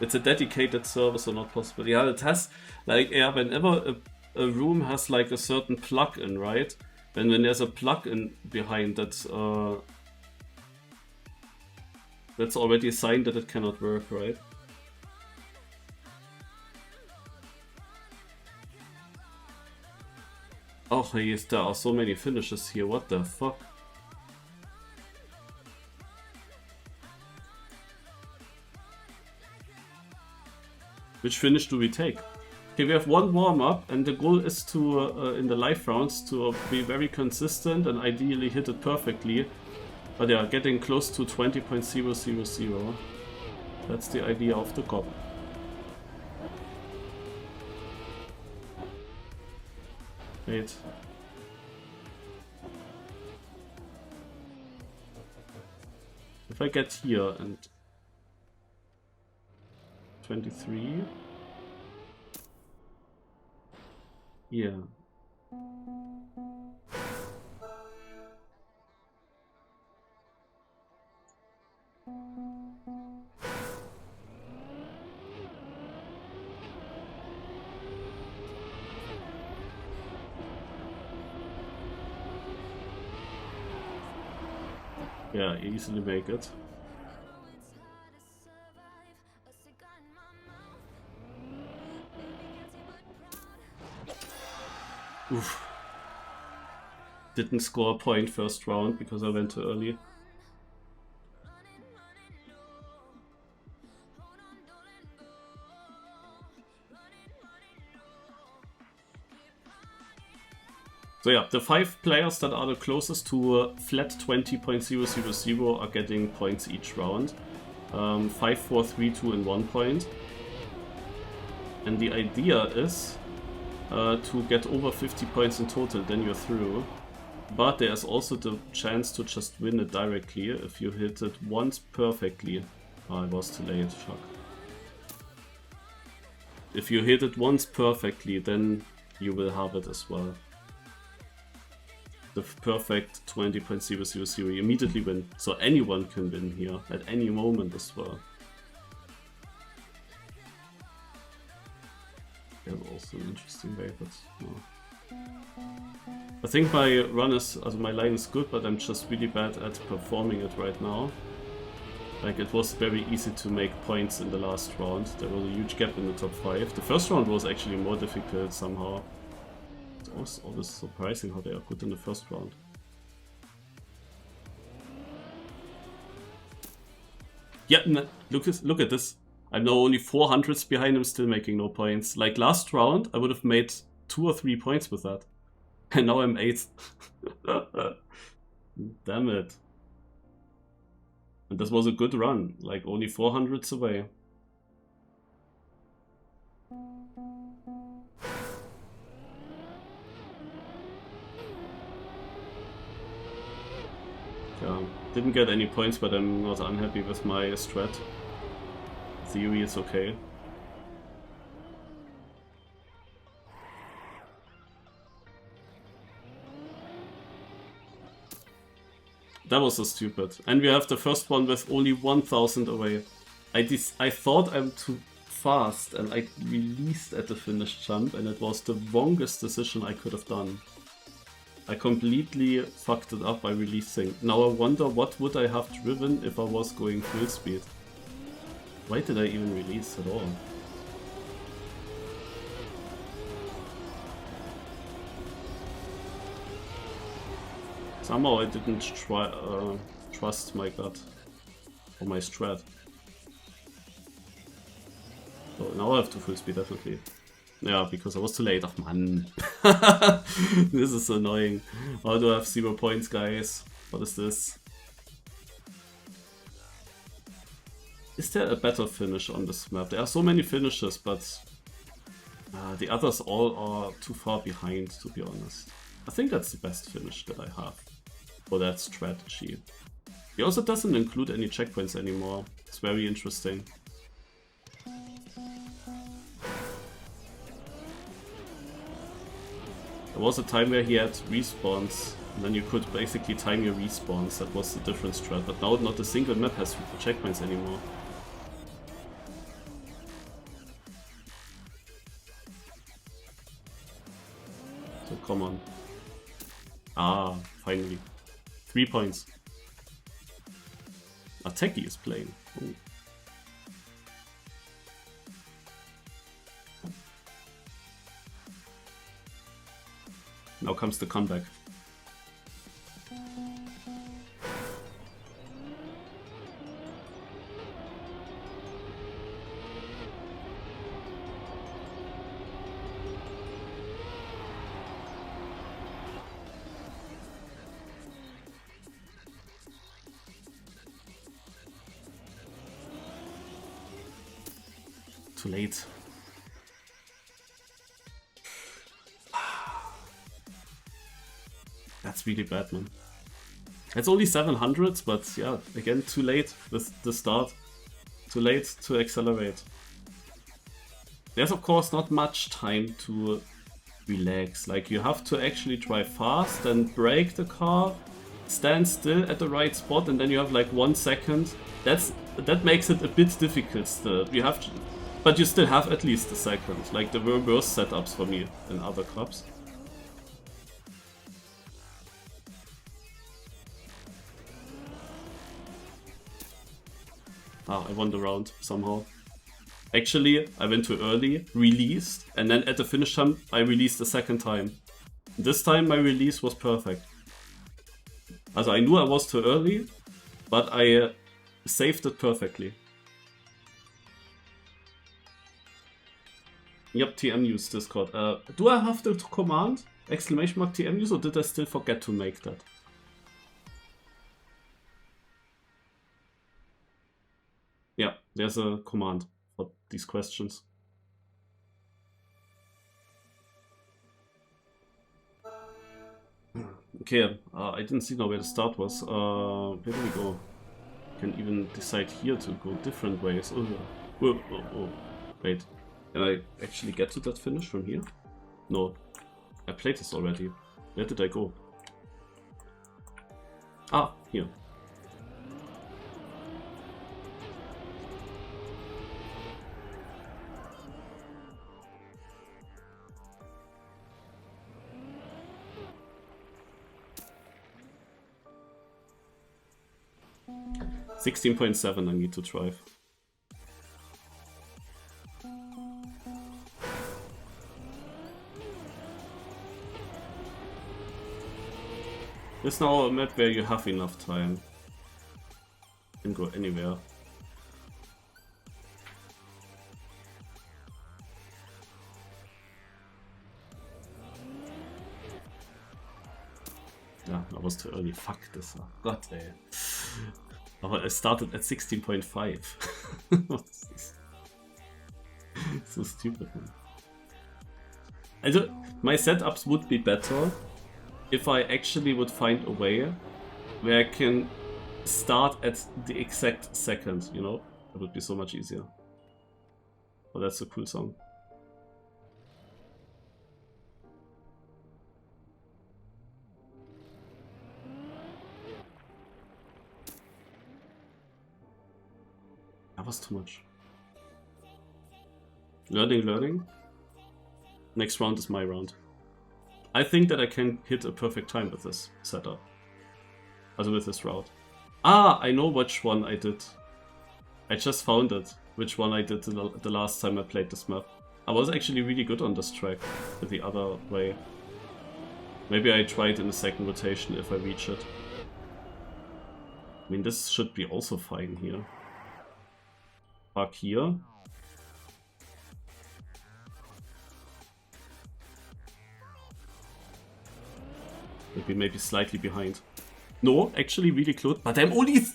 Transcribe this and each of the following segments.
It's a dedicated server, so not possible. Yeah, it has, like, yeah, whenever a room has like a certain plug-in, right? Then when there's a plug-in behind that's already a sign that it cannot work, right? Oh, yes, there are so many finishes here, what the fuck? Which finish do we take? Okay, we have one warm-up, and the goal is to, in the live rounds, to be very consistent and ideally hit it perfectly. But yeah, getting close to 20.000. That's the idea of the GOP. Wait. If I get here and 23. Yeah. Yeah, easily make it. Oof. Didn't score a point first round because I went too early. So yeah, the 5 players that are the closest to flat 20.000 are getting points each round. 5, 4, 3, 2 and 1 point. And the idea is to get over 50 points in total, then you're through. But there's also the chance to just win it directly if you hit it once perfectly. Oh, I was too late, fuck. If you hit it once perfectly, then you will have it as well. The perfect 20.000, you immediately win. So anyone can win here at any moment as well. There's also an interesting way, but no. I think my run is, my line is good, but I'm just really bad at performing it right now. Like, it was very easy to make points in the last round. There was a huge gap in the top 5. The first round was actually more difficult somehow. It's always surprising how they are good in the first round. Yeah, look at this. I'm now only 400s behind him, still making no points. Like last round, I would have made 2 or 3 points with that. And now I'm 8th. Damn it. And this was a good run, like only 400s away. Yeah, didn't get any points, but I'm not unhappy with my strat. Theory is okay. That was so stupid. And we have the first one with only 1000 away. I thought I'm too fast and I released at the finish jump, and it was the wrongest decision I could have done. I completely fucked it up by releasing. Now I wonder what would I have driven if I was going full speed. Why did I even release at all? Somehow I didn't trust my gut or my strat. So now I have to full speed definitely. Yeah, because I was too late. Oh man. This is annoying. How do I have 0 points, guys? What is this? Is there a better finish on this map? There are so many finishes, but the others all are too far behind, to be honest. I think that's the best finish that I have for that strategy. He also doesn't include any checkpoints anymore. It's very interesting. There was a time where he had respawns, and then you could basically time your respawns. That was the different strat, but now not a single map has checkpoints anymore. So come on. Ah, finally. 3 points. Attacky is playing. Ooh. Now comes the comeback. Too late. That's really bad, man. It's only 700, but yeah, again, too late with the start. Too late to accelerate. There's of course not much time to relax. Like, you have to actually drive fast and brake the car, stand still at the right spot, and then you have like 1 second. That makes it a bit difficult still. You have to, but you still have at least a second. Like, there were worse setups for me in other cups. Ah, I won the round somehow. Actually, I went too early, released, and then at the finish time, I released a second time. This time my release was perfect. Also, I knew I was too early, but I saved it perfectly. Yep, TM use Discord. Do I have to command exclamation mark TM use, or did I still forget to make that? Yeah, there's a command for these questions. Okay, I didn't see now where the start was. Where do we go? Can even decide here to go different ways. Oh. Wait, can I actually get to that finish from here? No, I played this already. Where did I go? Ah, here. $16.7 I need to drive. There's now a map where you have enough time. You can go anywhere. Yeah, I was too early. Fuck this. God, ey. But I started at 16.5. What's this? So stupid, man. Also, my setups would be better if I actually would find a way where I can start at the exact second, you know? That would be so much easier. But that's a cool song. That was too much. Learning. Next round is my round. I think that I can hit a perfect time with this setup. Also with this route. Ah, I know which one I did. I just found it. Which one I did the last time I played this map. I was actually really good on this track with the other way. Maybe I try it in the second rotation if I reach it. I mean, this should be also fine here. Park here. Maybe slightly behind. No, actually really close. But I'm only...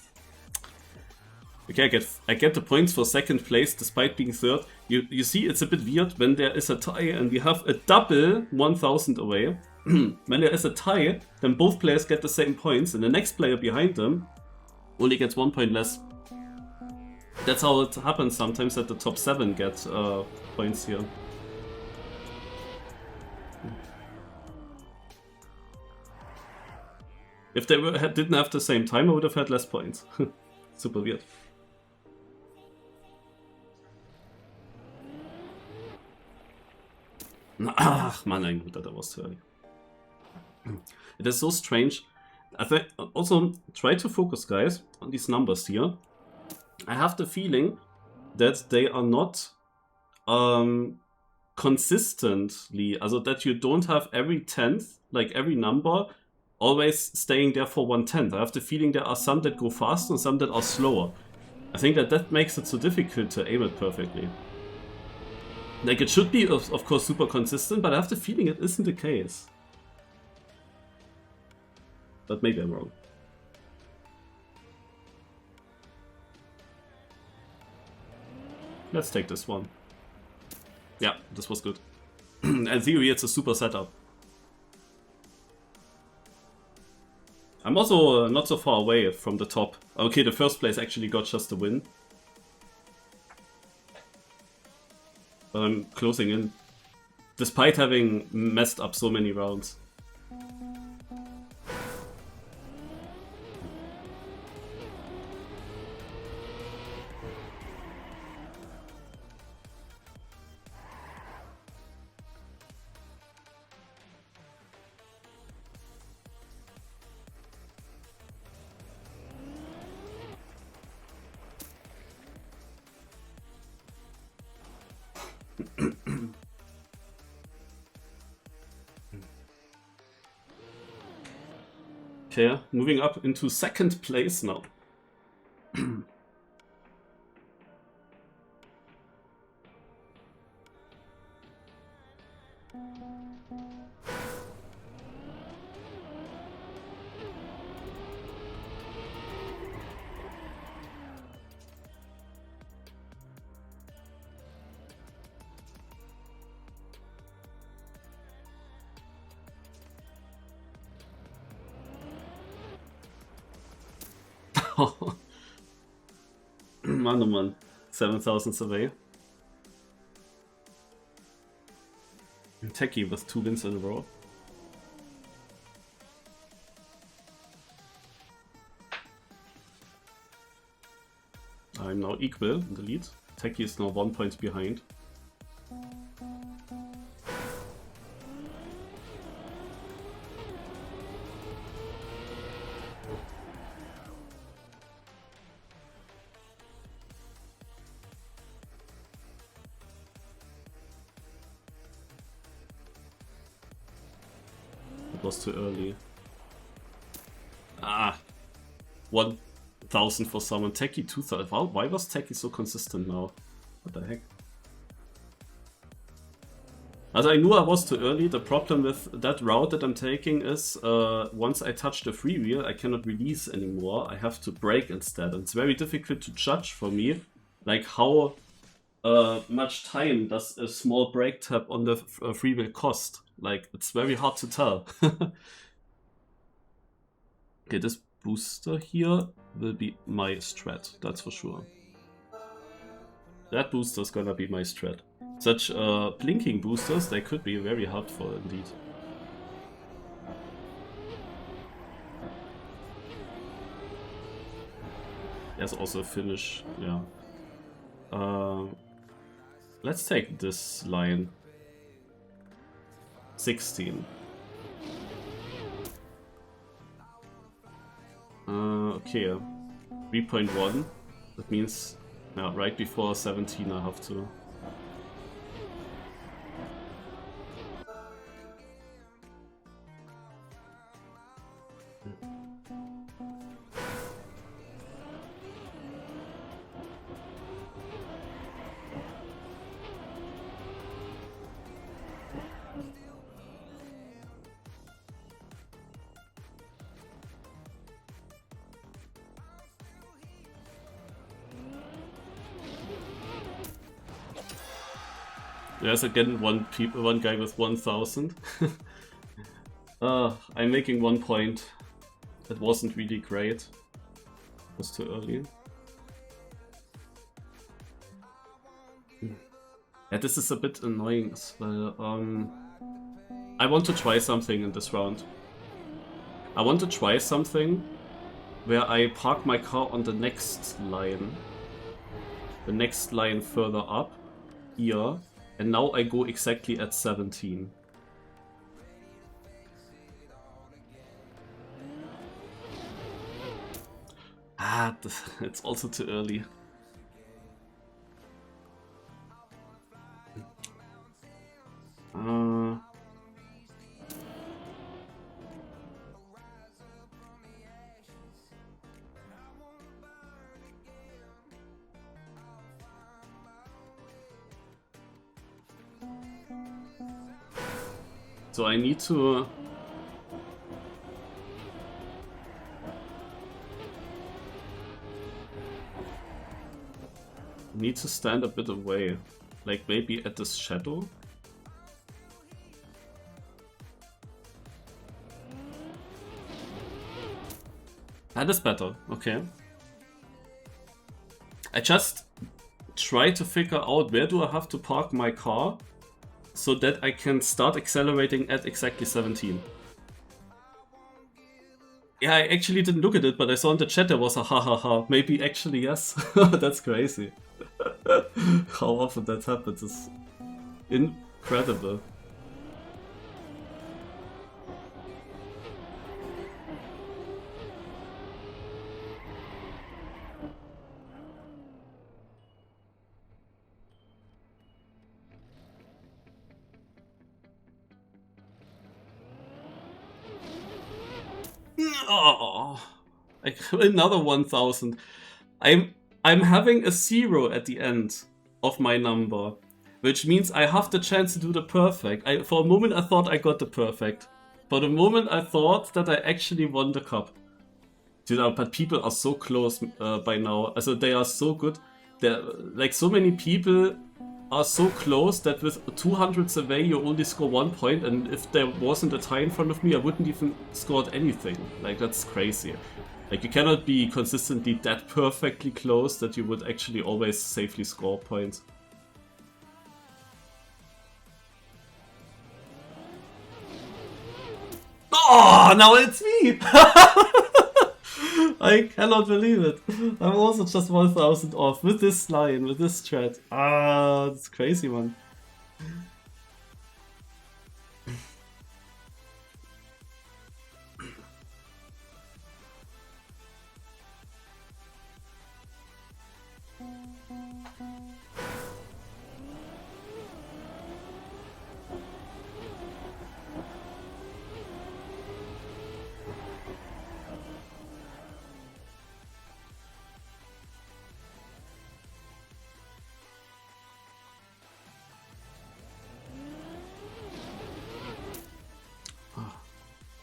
Okay, I get the points for second place despite being third. You see, it's a bit weird when there is a tie and we have a double 1000 away. When there is a tie, then both players get the same points and the next player behind them only gets 1 point less. That's how it happens sometimes that the top 7 get points here. If they didn't have the same time, I would have had less points. Super weird. Ach, man, I knew that I was too early. It is so strange. I think also try to focus, guys, on these numbers here. I have the feeling that they are not consistently, also that you don't have every tenth, like every number, always staying there for 1/10. I have the feeling there are some that go faster and some that are slower. I think that makes it so difficult to aim it perfectly. Like, it should be, of course, super consistent, but I have the feeling it isn't the case. But maybe I'm wrong. Let's take this one. Yeah, this was good. In theory, it's a super setup. I'm also not so far away from the top. Okay, the first place actually got just a win. But I'm closing in. Despite having messed up so many rounds. Okay, moving up into second place now. Man, oh man, 7,000 away. Techie with 2 wins in a row. I'm now equal in the lead. Techie is now 1 point behind. Was too early. Ah, 1,000 for someone. Techie 2,000. Why was Techie so consistent now? What the heck? Also, I knew I was too early. The problem with that route that I'm taking is once I touch the freewheel, I cannot release anymore. I have to brake instead. And it's very difficult to judge for me, like how much time does a small brake tap on the freewheel cost. Like, it's very hard to tell. Okay, this booster here will be my strat, that's for sure. That booster is gonna be my strat. Such blinking boosters, they could be very helpful indeed. There's also a finish, yeah. Let's take this line. 16. Okay, 3.1. That means, yeah, right before 17 I have to. There's again one guy with 1,000. I'm making 1 point. That wasn't really great. It was too early. Yeah, this is a bit annoying as well. I want to try something in this round. I want to try something where I park my car on the next line. The next line further up. Here. And now I go exactly at 17. Ah, it's also too early. So I need to... stand a bit away. Like maybe at this shadow? That is better, okay. I just try to figure out where do I have to park my car so that I can start accelerating at exactly 17. Yeah, I actually didn't look at it, but I saw in the chat there was a ha. Maybe actually yes. That's crazy. How often that happens is incredible. Oh, another 1000. I'm having a 0 at the end of my number, which means I have the chance to do the perfect. For a moment I thought I got the perfect. For the moment I thought that I actually won the cup. You know, but people are so close by now. Also they are so good. Like so many people are so close that with 200s away you only score 1 point, and if there wasn't a tie in front of me I wouldn't even scored anything. Like that's crazy. Like you cannot be consistently that perfectly close that you would actually always safely score points. Oh, now it's me! I cannot believe it. I'm also just 1000 off with this line, with this strat. Ah, it's crazy, man.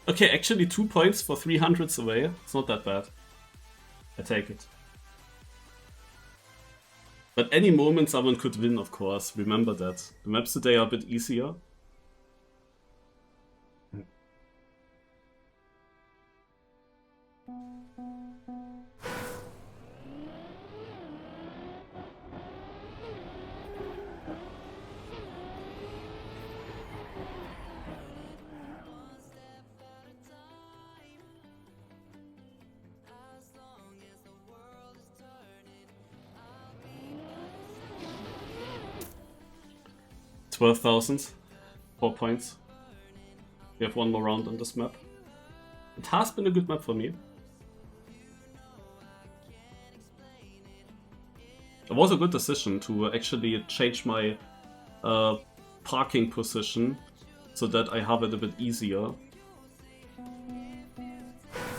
Okay, actually 2 points for 300s away. It's not that bad. I take it. But any moment someone could win, of course. Remember that. The maps today are a bit easier. $12,000. 4 points. We have one more round on this map. It has been a good map for me. It was a good decision to actually change my parking position so that I have it a bit easier.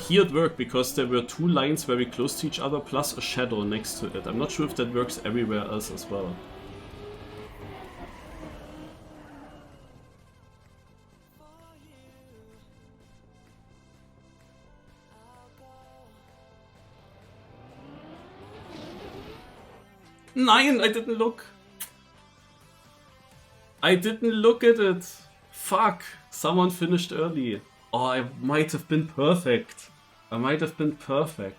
Here it worked because there were 2 lines very close to each other plus a shadow next to it. I'm not sure if that works everywhere else as well. Nein, I didn't look. I didn't look at it. Fuck. Someone finished early. Oh, I might have been perfect. I might have been perfect.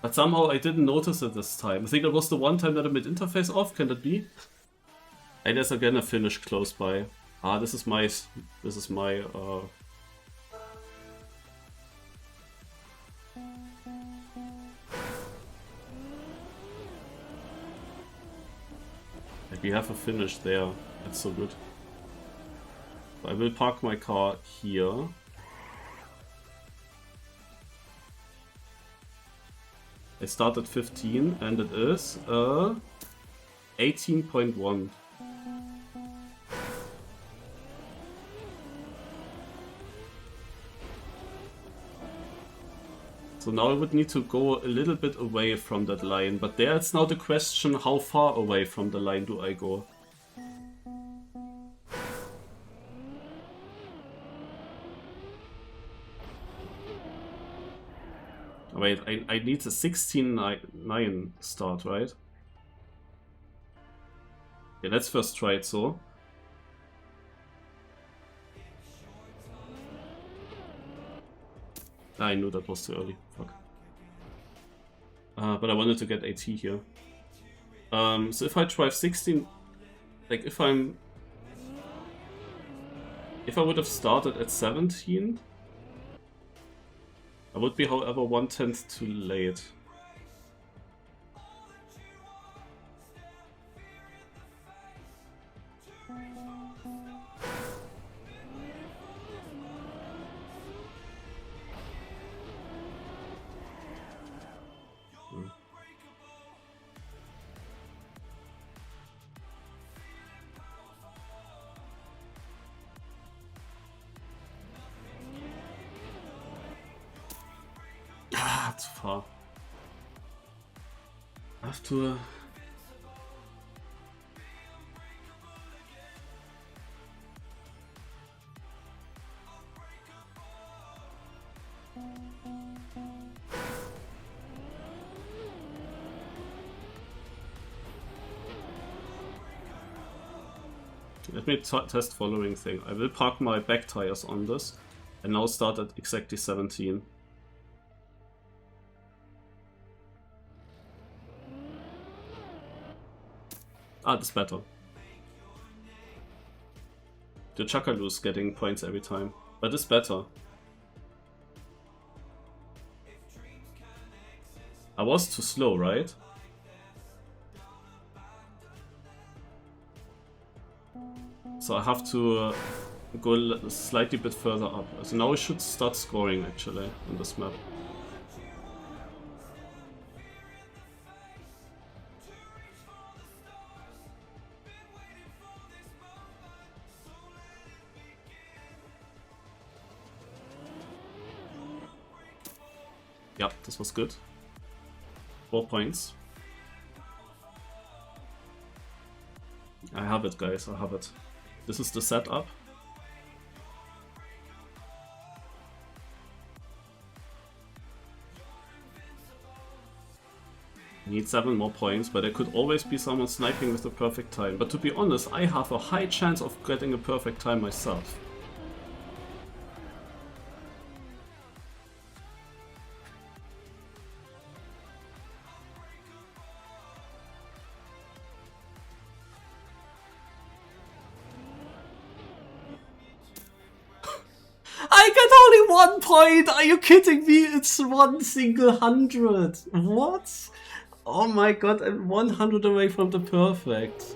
But somehow I didn't notice it this time. I think that was the one time that I made interface off. Can that be? I guess again I finished close by. Ah, this is my like we have a finish there. That's so good. I will park my car here. I start at 15 and it is 18.1. So now I would need to go a little bit away from that line, but there it's now the question, how far away from the line do I go? Wait, I need a 16.9 start, right? Yeah, let's first try it so. I knew that was too early. Fuck. But I wanted to get AT here. So if I drive 16, like if I would have started at 17, I would be, however, 1/10 too late. Too far. I have to... Let me test following thing. I will park my back tires on this and now start at exactly 17. Ah, that's better. The Chuckaloo's getting points every time, but it's better. I was too slow, right? So I have to go a slightly bit further up. So now I should start scoring actually on this map. Yeah, this was good. 4 points. I have it, guys, I have it. This is the setup. I need 7 more points, but there could always be someone sniping with the perfect time. But to be honest, I have a high chance of getting a perfect time myself. I get only 1 point! Are you kidding me? It's 1 single 100! What? Oh my god, I'm 100 away from the perfect.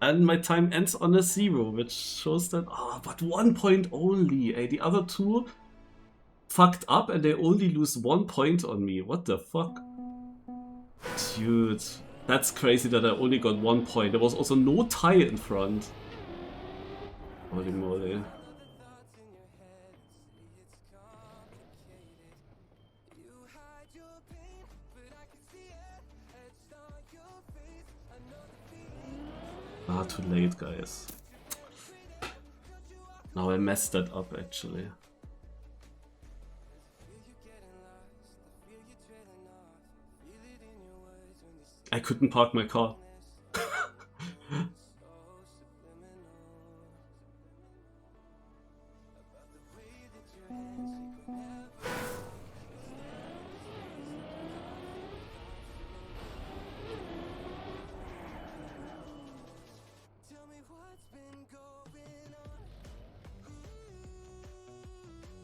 And my time ends on a 0, which shows that... Oh, but 1 point only! The other two fucked up and they only lose 1 point on me. What the fuck? Dude, that's crazy that I only got 1 point. There was also no tie in front. Holy moly. Ah, too late, guys. Now I messed that up, actually. I couldn't park my car.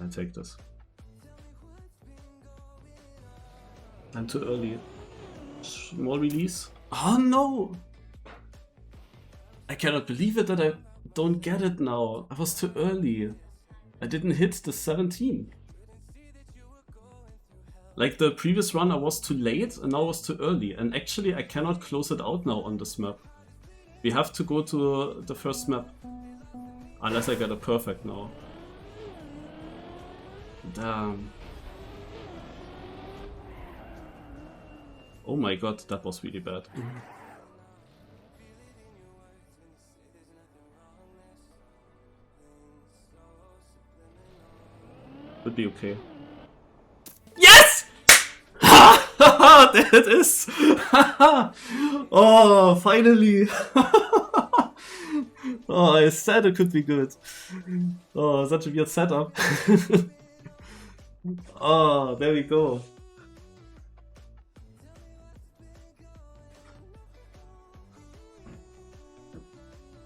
I take this. I'm too early. Small release. Oh no! I cannot believe it that I don't get it now. I was too early. I didn't hit the 17. Like the previous run I was too late and now I was too early. And actually I cannot close it out now on this map. We have to go to the first map. Unless I get a perfect now. Damn. Oh my god, that was really bad. Would be okay. Yes! There it is! Oh, finally! Oh, I said it could be good. Oh, such a weird setup. Oh, there we go.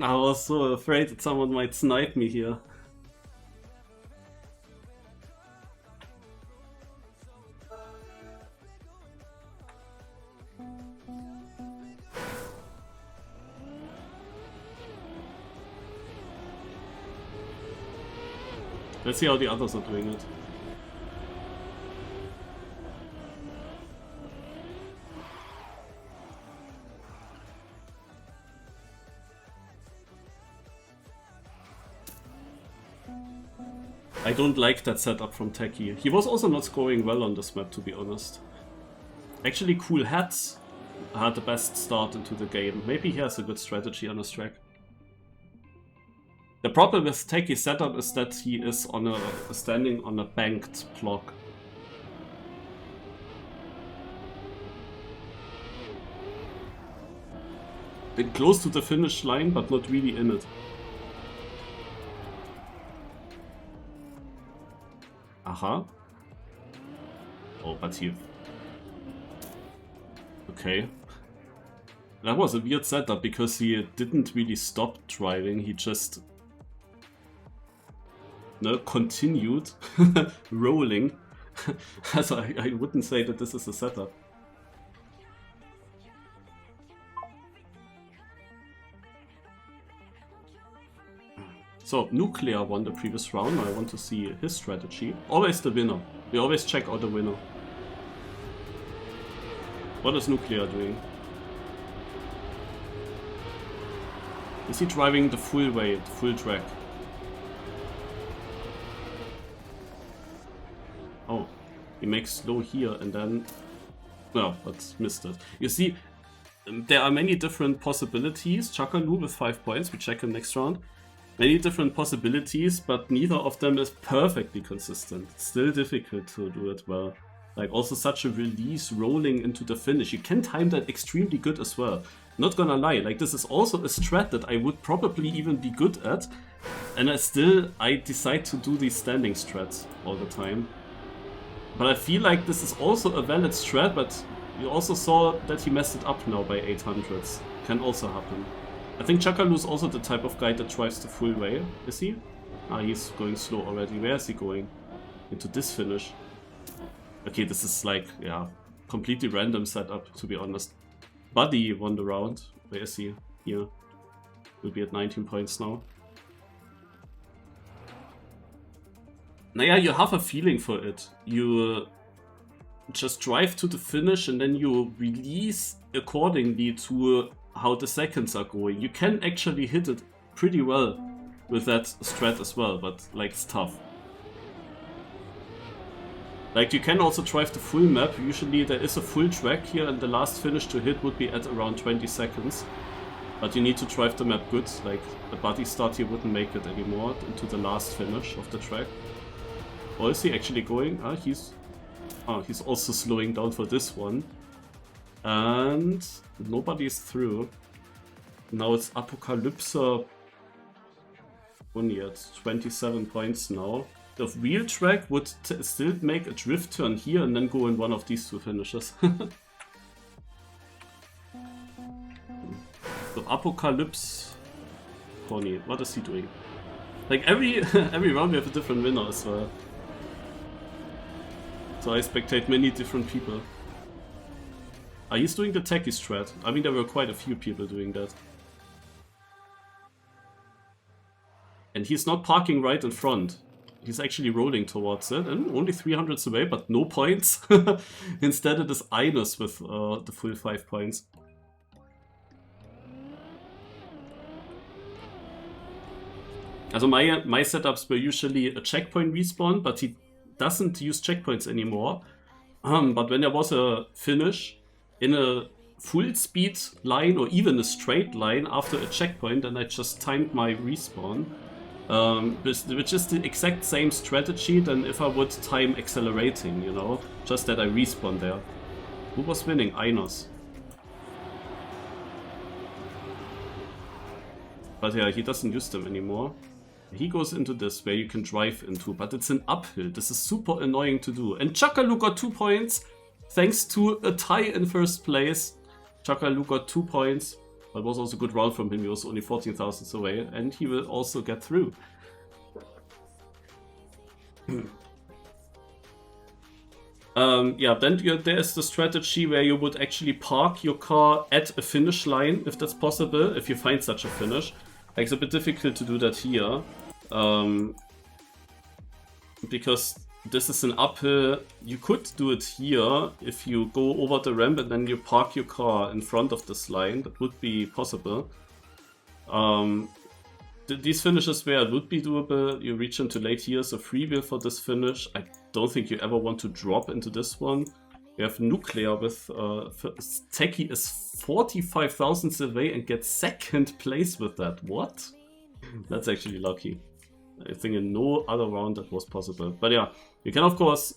I was so afraid that someone might snipe me here. Let's see how the others are doing it. I don't like that setup from Techie. He was also not scoring well on this map, to be honest. Actually, Cool Hats had the best start into the game. Maybe he has a good strategy on his track. The problem with Techie's setup is that he is on standing on a banked block. Been close to the finish line, but not really in it. Aha. Oh, but he... Okay. That was a weird setup, because he didn't really stop driving, he just... No, continued rolling. So I wouldn't say that this is a setup. So, Nuclear won the previous round. I want to see his strategy. Always the winner. We always check out the winner. What is Nuclear doing? Is he driving the full way, the full track? Oh, he makes slow here and then... No, but missed it. You see, there are many different possibilities. Chakalu with 5 points, we check him next round. Many different possibilities, but neither of them is perfectly consistent. It's still difficult to do it well. Like also such a release rolling into the finish. You can time that extremely good as well. Not gonna lie, like this is also a strat that I would probably even be good at. And I decide to do these standing strats all the time. But I feel like this is also a valid strat, but you also saw that he messed it up now by 800s. Can also happen. I think Chakalu is also the type of guy that drives the full way. Is he? Ah, he's going slow already. Where is he going? Into this finish. Okay, this is like, yeah, completely random setup, to be honest. Buddy won the round. Where is he? Here. Will be at 19 points now. Naja, you have a feeling for it. You just drive to the finish and then you release accordingly to how the seconds are going. You can actually hit it pretty well with that strat as well, but like it's tough. Like you can also drive the full map. Usually there is a full track here and the last finish to hit would be at around 20 seconds. But you need to drive the map good, like the buddy start here wouldn't make it anymore into the last finish of the track. Or is he actually going? He's also slowing down for this one. And nobody's through. Now it's Apocalypse. Only at 27 points now. The real track would still make a drift turn here and then go in one of these two finishes. So Apocalypse Pony, what is he doing? Like every round we have a different winner as well. So I spectate many different people. He's doing the techie strat. I mean, there were quite a few people doing that. And he's not parking right in front. He's actually rolling towards it, and only 300s away, but no points. Instead it is Ines with the full 5 points. Also my setups were usually a checkpoint respawn, but he doesn't use checkpoints anymore. But when there was a finish in a full speed line or even a straight line after a checkpoint, then I just timed my respawn. Which is the exact same strategy than if I would time accelerating, you know? Just that I respawn there. Who was winning? Ines. But yeah, he doesn't use them anymore. He goes into this where you can drive into, but it's an uphill. This is super annoying to do. And Chakalu got 2 points thanks to a tie in first place. Chakalu got 2 points. But was also a good round from him. He was only 14,000 away, and he will also get through. Yeah, then there's the strategy where you would actually park your car at a finish line, if that's possible, if you find such a finish. Like, it's a bit difficult to do that here, because this is an uphill. You could do it here if you go over the ramp and then you park your car in front of this line. That would be possible. These finishes where it would be doable, you reach into late here, so free wheel for this finish. I don't think you ever want to drop into this one. We have Nuclear with Techie is 45,000 away and gets second place with that. What? That's actually lucky. I think in no other round that was possible. But yeah, you can of course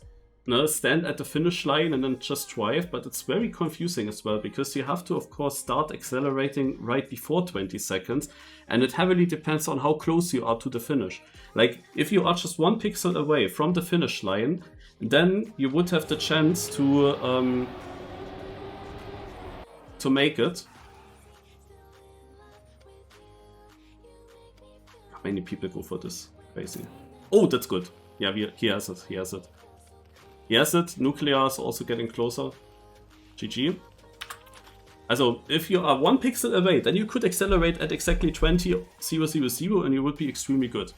stand at the finish line and then just drive, but it's very confusing as well, because you have to of course start accelerating right before 20 seconds, and it heavily depends on how close you are to the finish. Like, if you are just 1 pixel away from the finish line, then you would have the chance to make it. How many people go for this? Crazy. Oh, that's good. Yeah, he has it. He has it. He has it. Nuclear is also getting closer. GG. Also, if you are 1 pixel away, then you could accelerate at exactly 20,000 and you would be extremely good.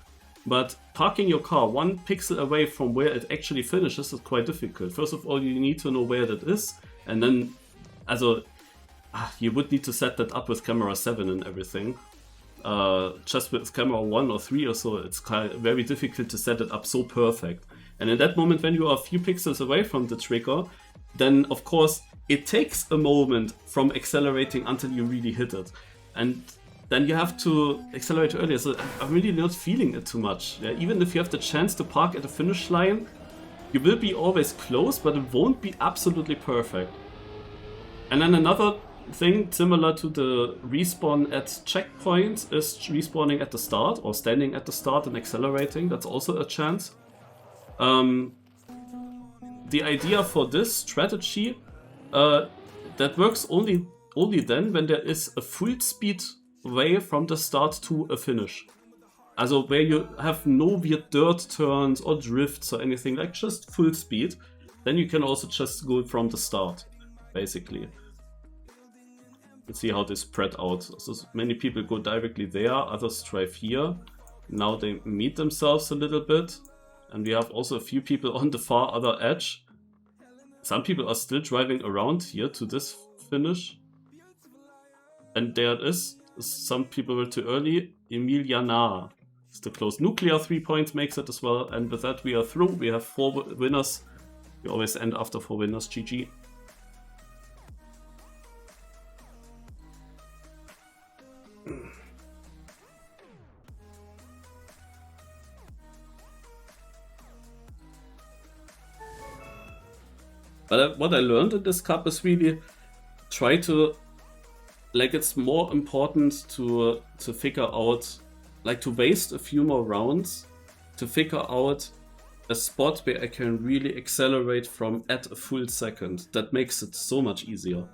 But parking your car 1 pixel away from where it actually finishes is quite difficult. First of all, you need to know where that is, and then, also, you would need to set that up with camera 7 and everything. Just with camera 1 or 3 or so, it's very difficult to set it up so perfect. And in that moment, when you are a few pixels away from the trigger, then of course it takes a moment from accelerating until you really hit it. And then you have to accelerate earlier. So I'm really not feeling it too much. Yeah, even if you have the chance to park at the finish line, you will be always close, but it won't be absolutely perfect. And then another thing similar to the respawn at checkpoints is respawning at the start, or standing at the start and accelerating. That's also a chance. The idea for this strategy that works only then when there is a full speed way from the start to a finish. Also where you have no weird dirt turns or drifts or anything, like just full speed. Then you can also just go from the start, basically. Let's see how they spread out. So many people go directly there, others drive here. Now they meet themselves a little bit. And we have also a few people on the far other edge. Some people are still driving around here to this finish. And there it is. Some people were too early. Emiliana is the close. Nuclear 3 points makes it as well. And with that we are through. We have 4 winners. We always end after 4 winners. GG. But what I learned in this cup is really try to, like, it's more important to figure out, like, to waste a few more rounds to figure out a spot where I can really accelerate from at a full second. That makes it so much easier.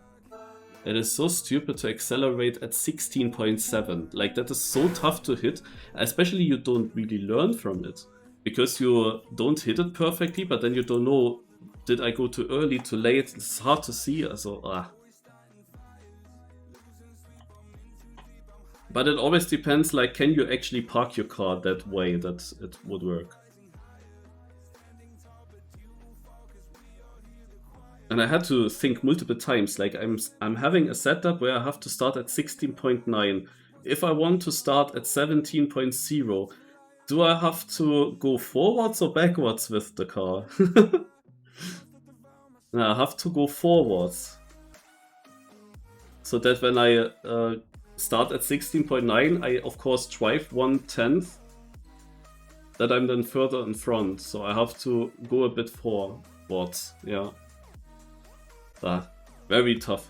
It is so stupid to accelerate at 16.7. Like, that is so tough to hit, especially you don't really learn from it. Because you don't hit it perfectly, but then you don't know, did I go too early, too late? It's hard to see, so But it always depends, like, can you actually park your car that way that it would work? And I had to think multiple times, like I'm having a setup where I have to start at 16.9. If I want to start at 17.0, do I have to go forwards or backwards with the car? No, I have to go forwards. So that when I start at 16.9, I of course drive 1/10, that I'm then further in front. So I have to go a bit forwards, yeah. Very tough.